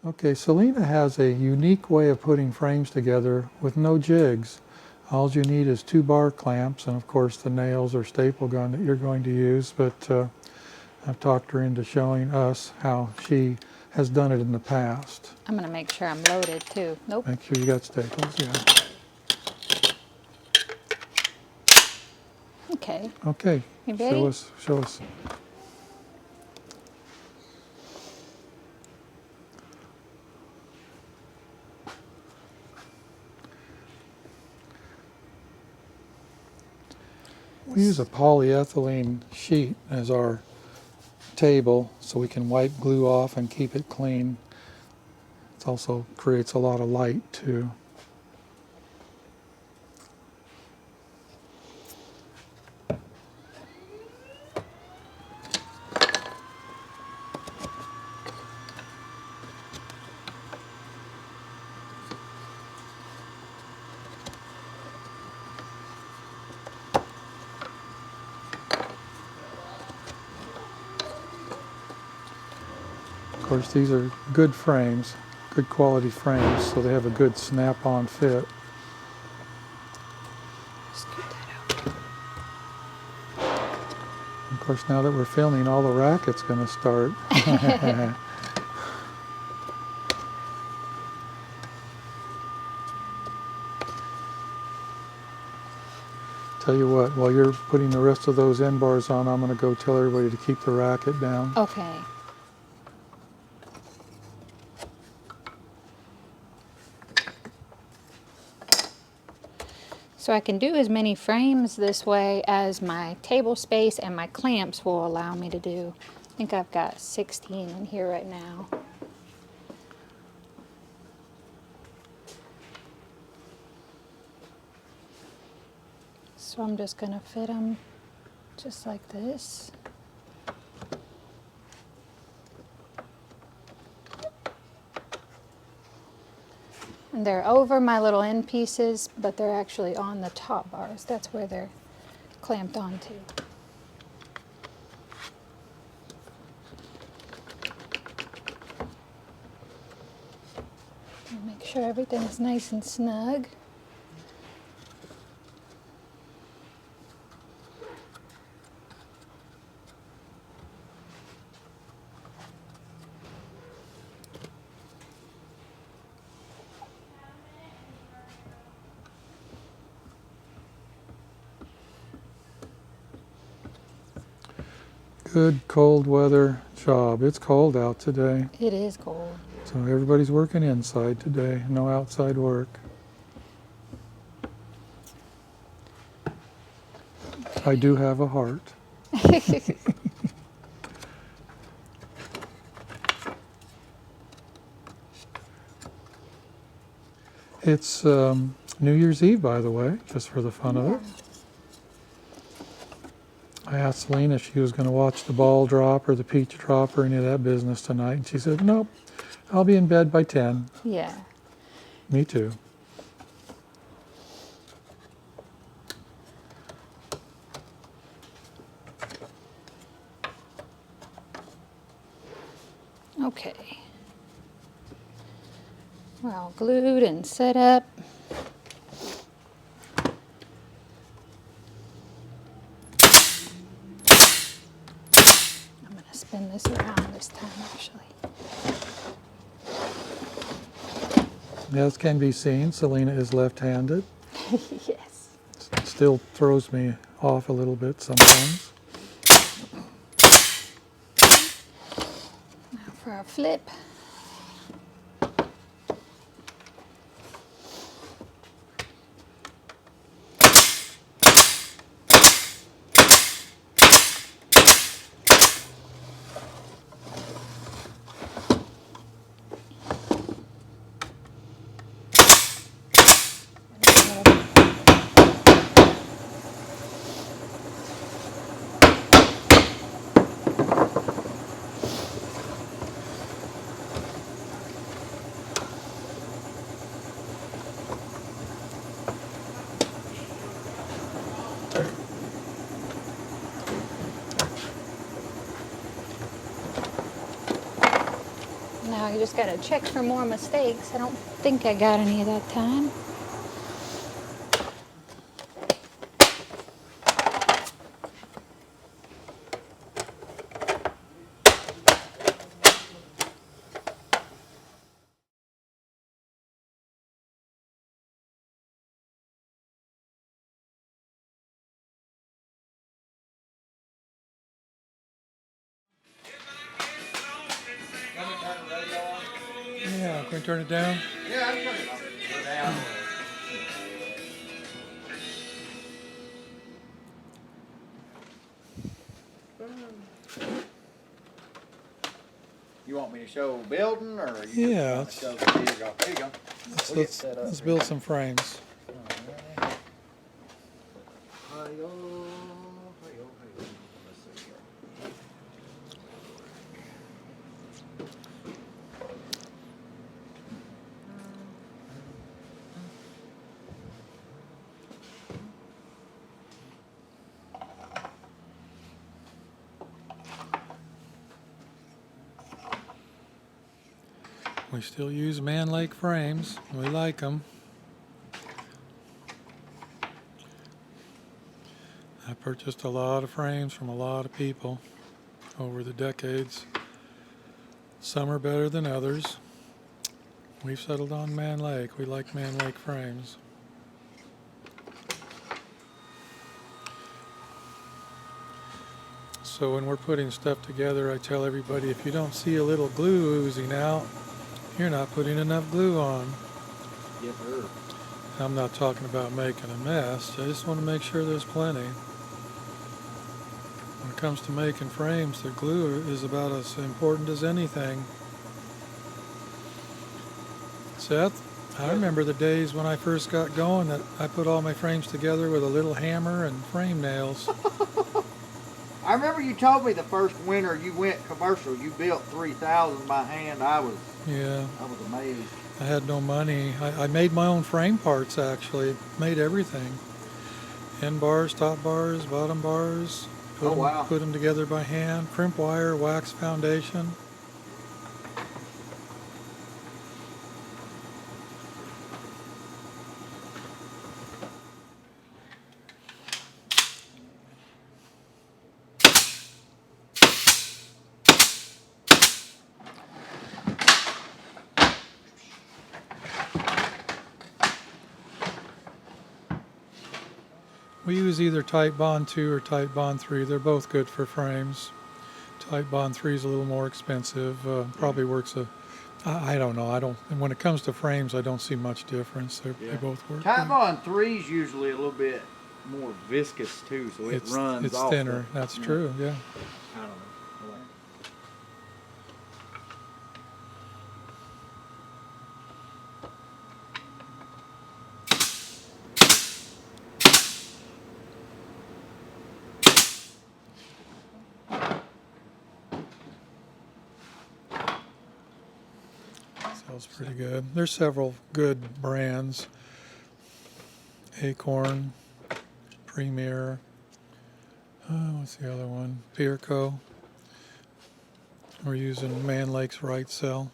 Okay, Selena has a unique way of putting frames together with no jigs. All you need is 2 bar clamps and of course the nails or staple gun that you're going to use, but I've talked her into showing us how she has done it in the past. I'm going to make sure I'm loaded too. Nope. Make sure you got staples, yeah. Okay. Okay, You ready? show us. We use a polyethylene sheet as our table so we can wipe glue off and keep it clean. It also creates a lot of light too. Of course, these are good frames, good quality frames, so they have a good snap-on fit. Scoot that out. Of course, now that we're filming, all the racket's going to start. Tell you what, while you're putting the rest of those end bars on, I'm going to go tell everybody to keep the racket down. Okay. So I can do as many frames this way as my table space and my clamps will allow me to do. I think I've got 16 in here right now. So I'm just going to fit them just like this. And they're over my little end pieces, but they're actually on the top bars. That's where they're clamped onto. And make sure everything's nice and snug. Good cold weather job. It's cold out today, It is cold. so everybody's working inside today, no outside work. I do have a heart. It's New Year's Eve, by the way, just for the fun of it. I asked Selena if she was going to watch the ball drop or the peach drop or any of that business tonight, and she said, nope, I'll be in bed by 10. Yeah. Me too. Okay. We're all glued and set up. I'm going to spin this around this time, actually. As can be seen, Selena is left-handed. Yes. Still throws me off a little bit sometimes. Now for our flip. just gotta check for more mistakes. I don't think I got any that time. Yeah, can we turn it down? Yeah, I'm turning it on. Go down. You want me to show building, or you Yeah, just want to show the dig off? There you go. We'll get set up let's here. build some frames. Alrighty. Hi-yo, hi-yo, hi-yo. Let's see here. We still use Man Lake frames. We like them. I purchased a lot of frames from a lot of people over the decades. Some are better than others. We've settled on Man Lake. We like Man Lake frames. So when we're putting stuff together, I tell everybody, if you don't see a little glue oozing out, you're not putting enough glue on. Yes, sir. I'm not talking about making a mess. I just want to make sure there's plenty. When it comes to making frames, the glue is about as important as anything. Seth, I remember the days when I first got going that I put all my frames together with a little hammer and frame nails. I remember you told me the first winter you went commercial, you built 3,000 by hand. I was amazed. I had no money. I made my own frame parts, actually. Made everything. End bars, top bars, bottom bars. Put them together by hand. Crimp wire, wax foundation. We use either Type Bond 2 or Type Bond 3. They're both good for frames. Type Bond 3 is a little more expensive. Probably works I don't know. And when it comes to frames, I don't see much difference. They both work. Type Bond 3 is usually a little bit more viscous too, so it runs It's off. thinner. That's true, yeah. I don't know. Sounds pretty good. There's several good brands. Acorn, Premier, what's the other one? Pierco. We're using Man Lake's Right Cell.